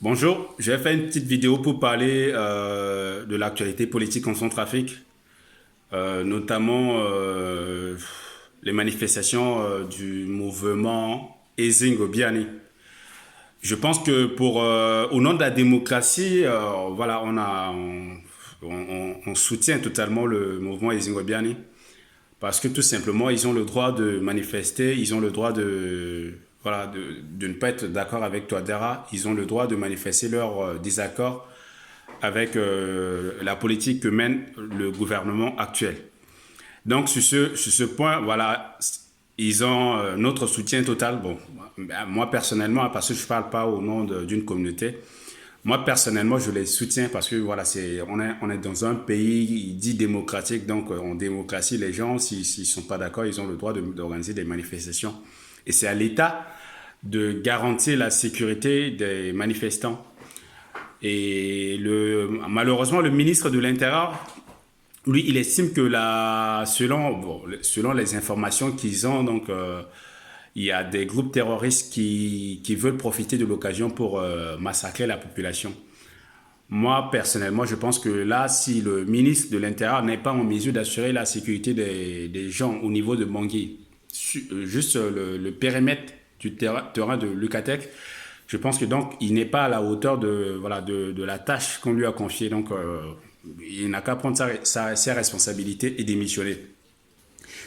Bonjour, je vais faire une petite vidéo pour parler de l'actualité politique en Centrafrique, notamment les manifestations du mouvement Ezing Obiani. Je pense que au nom de la démocratie, voilà, on soutient totalement le mouvement Ezing Obiani parce que tout simplement, ils ont le droit de manifester, ils ont le droit de ne pas être d'accord avec Touadéra, ils ont le droit de manifester leur désaccord avec la politique que mène le gouvernement actuel. Donc sur ce point, voilà, ils ont notre soutien total. Bon, moi personnellement, parce que je ne parle pas au nom d'une communauté, moi personnellement, je les soutiens parce que voilà, on est dans un pays dit démocratique, donc en démocratie, les gens, s'ils ne sont pas d'accord, ils ont le droit d'organiser des manifestations. Et c'est à l'État de garantir la sécurité des manifestants. Et malheureusement, le ministre de l'Intérieur, lui, il estime que selon les informations qu'ils ont, donc il y a des groupes terroristes qui veulent profiter de l'occasion pour massacrer la population. Moi, personnellement, je pense que là, si le ministre de l'Intérieur n'est pas en mesure d'assurer la sécurité des gens au niveau de Bangui, juste le périmètre du terrain de Lucatec, je pense que donc il n'est pas à la hauteur de la tâche qu'on lui a confiée. Donc, il n'a qu'à prendre ses responsabilités et démissionner.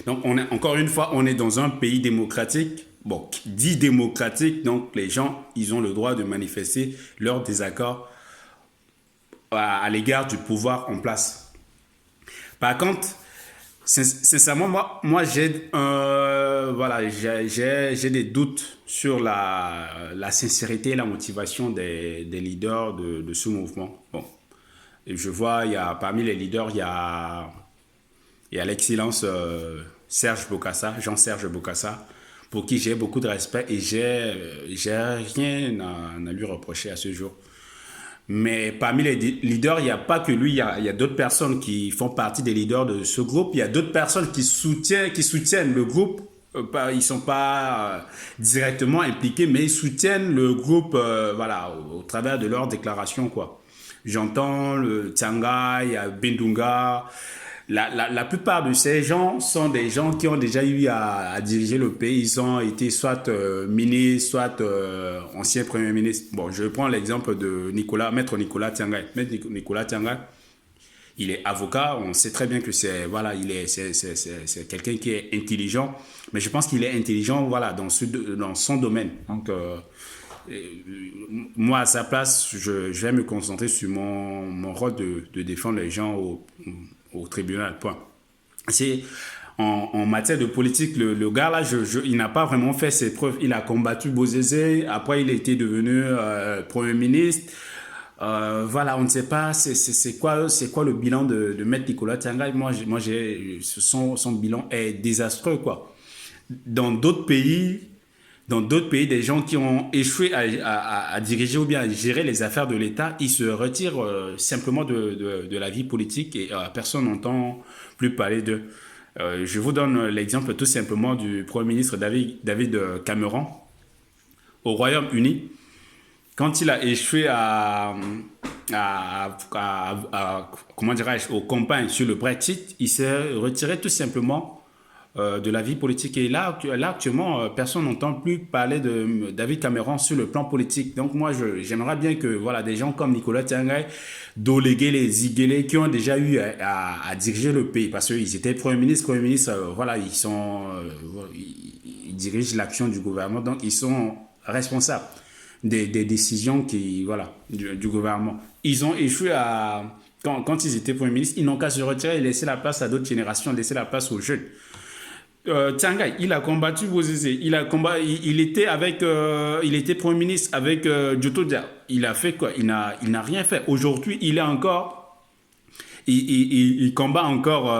Donc, encore une fois, on est dans un pays démocratique. Bon, dit démocratique, donc les gens, ils ont le droit de manifester leur désaccord à l'égard du pouvoir en place. Par contre, sincèrement, moi j'ai des doutes sur la sincérité et la motivation des leaders de ce mouvement. Bon, et je vois, parmi les leaders, il y a l'excellence Serge Bokassa, Jean-Serge Bokassa, pour qui j'ai beaucoup de respect et j'ai rien à lui reprocher à ce jour. Mais parmi les leaders, il n'y a pas que lui, il y a d'autres personnes qui font partie des leaders de ce groupe. Il y a d'autres personnes qui soutiennent le groupe. Ils ne sont pas directement impliqués, mais ils soutiennent le groupe voilà, au travers de leurs déclarations, quoi. J'entends le Tsanga, il y a Bendunga. La plupart de ces gens sont des gens qui ont déjà eu à diriger le pays. Ils ont été soit ministres, soit anciens premiers ministres. Bon, je prends l'exemple de Maître Nicolas Tianga. Maître Nicolas Tianga, il est avocat. On sait très bien que c'est quelqu'un qui est intelligent. Mais je pense qu'il est intelligent voilà, dans son domaine. Donc, moi, à sa place, je vais me concentrer sur mon rôle de défendre les gens au tribunal. Point. C'est en matière de politique, le gars là, il n'a pas vraiment fait ses preuves. Il a combattu Bozizé, après il a été devenu Premier ministre. Voilà, on ne sait pas c'est quoi le bilan de Maître Nicolas Tianga. Son bilan est désastreux, quoi. Dans d'autres pays, des gens qui ont échoué à diriger ou bien à gérer les affaires de l'État, ils se retirent simplement de la vie politique et personne n'entend plus parler d'eux. Je vous donne l'exemple tout simplement du Premier ministre David Cameron au Royaume-Uni. Quand il a échoué comment dirais-je, aux campagnes sur le Brexit, il s'est retiré tout simplement de la vie politique. Et là actuellement, personne n'entend plus parler de David Cameron sur le plan politique. Donc moi, j'aimerais bien que voilà, des gens comme Nicolas Tiangay, Dolégué, Ziguélé, qui ont déjà eu à diriger le pays, parce qu'ils étaient Premier ministre, voilà, ils dirigent l'action du gouvernement, donc ils sont responsables des décisions voilà, du gouvernement. Ils ont échoué quand ils étaient Premier ministre, ils n'ont qu'à se retirer et laisser la place à d'autres générations, laisser la place aux jeunes. Tiangai, il a combattu Bozizé. Il était Premier ministre avec Djotodia. Il a fait quoi? Il n'a rien fait. Aujourd'hui, il combat encore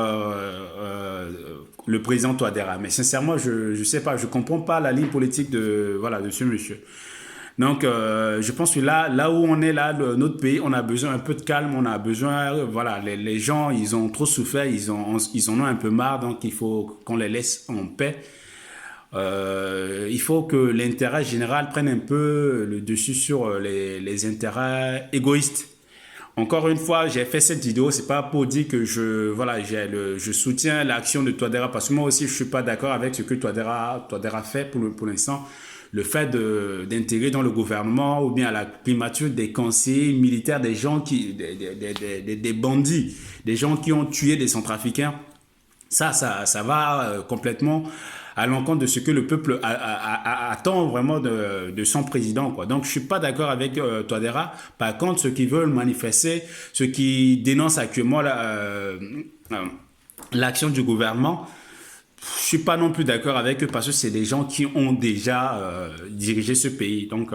le président Touadéra. Mais sincèrement, je sais pas, je comprends pas la ligne politique de ce monsieur. Donc, je pense que là où on est là, notre pays, on a besoin un peu de calme, on a besoin, voilà, les gens, ils ont trop souffert, ils en ont un peu marre, donc il faut qu'on les laisse en paix. Il faut que l'intérêt général prenne un peu le dessus sur les intérêts égoïstes. Encore une fois, j'ai fait cette vidéo, c'est pas pour dire que je soutiens l'action de Touadéra, parce que moi aussi je suis pas d'accord avec ce que Touadéra fait pour l'instant. Le fait d'intégrer dans le gouvernement ou bien à la primature des conseillers militaires des gens des bandits, des gens qui ont tué des centrafricains, ça va complètement à l'encontre de ce que le peuple attend vraiment de son président, quoi. Donc, je suis pas d'accord avec Touadéra. Par contre, ceux qui veulent manifester, ceux qui dénoncent actuellement l'action du gouvernement, je suis pas non plus d'accord avec eux parce que c'est des gens qui ont déjà dirigé ce pays. Donc,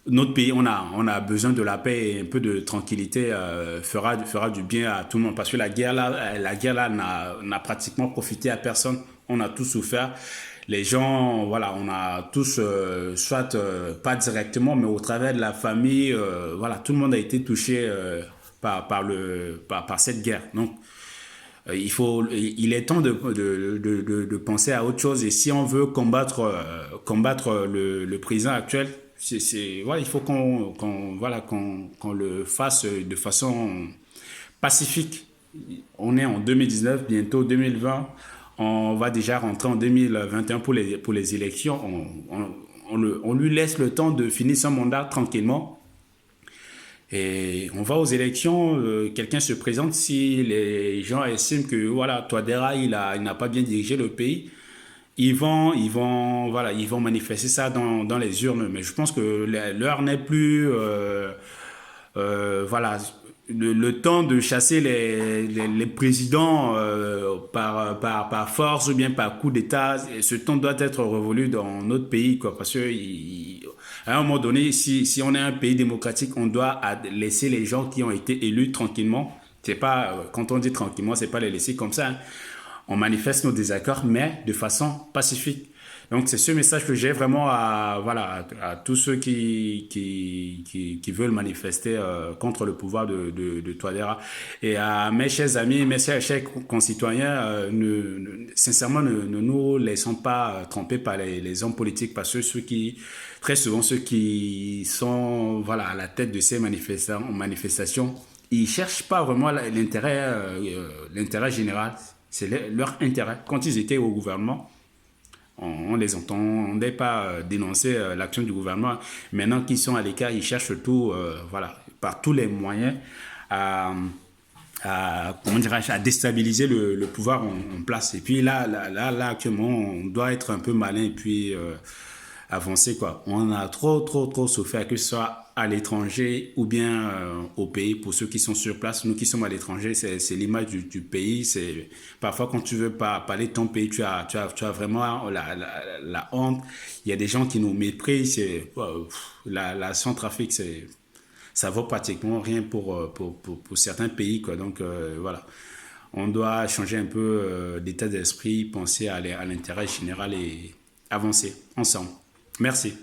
notre pays, on a besoin de la paix et un peu de tranquillité fera du bien à tout le monde. Parce que la guerre là n'a pratiquement profité à personne. On a tous souffert. Les gens, voilà, on a tous, soit pas directement, mais au travers de la famille, voilà, tout le monde a été touché par cette guerre. Donc, il est temps de penser à autre chose. Et si on veut combattre le président actuel, voilà, il faut qu'on le fasse de façon pacifique. On est en 2019, bientôt 2020. On va déjà rentrer en 2021 pour les élections. On lui laisse le temps de finir son mandat tranquillement. Et on va aux élections, quelqu'un se présente si les gens estiment que voilà, Touadéra, il n'a pas bien dirigé le pays. Ils vont manifester ça dans les urnes. Mais je pense que l'heure n'est plus, voilà, le temps de chasser les présidents par force ou bien par coup d'État. Ce temps doit être révolu dans notre pays, quoi, parce que à un moment donné, si on est un pays démocratique, on doit laisser les gens qui ont été élus tranquillement. C'est pas, quand on dit tranquillement, c'est pas les laisser comme ça, hein. On manifeste nos désaccords, mais de façon pacifique. Donc, c'est ce message que j'ai vraiment à tous ceux qui veulent manifester contre le pouvoir de Touadéra. Et à mes chers amis, mes chers concitoyens, sincèrement, ne nous laissons pas tromper par les hommes politiques, parce que très souvent, ceux qui sont voilà, à la tête de ces manifestations, ils cherchent pas vraiment l'intérêt général. C'est leur intérêt. Quand ils étaient au gouvernement, on les entendait pas dénoncer l'action du gouvernement. Maintenant qu'ils sont à l'écart, ils cherchent tout, voilà, par tous les moyens comment dirais-je, à déstabiliser le pouvoir en place. Et puis là, actuellement, on doit être un peu malin et puis avancer, quoi. On a trop souffert, que ce soit à l'étranger ou bien au pays. Pour ceux qui sont sur place, nous qui sommes à l'étranger, c'est l'image du pays. C'est parfois quand tu veux pas parler de ton pays, tu as vraiment la honte. Il y a des gens qui nous méprisent. La Centrafrique, ça vaut pratiquement rien pour certains pays, quoi. Donc voilà, on doit changer un peu d'état d'esprit, penser à l'intérêt général et avancer ensemble. Merci.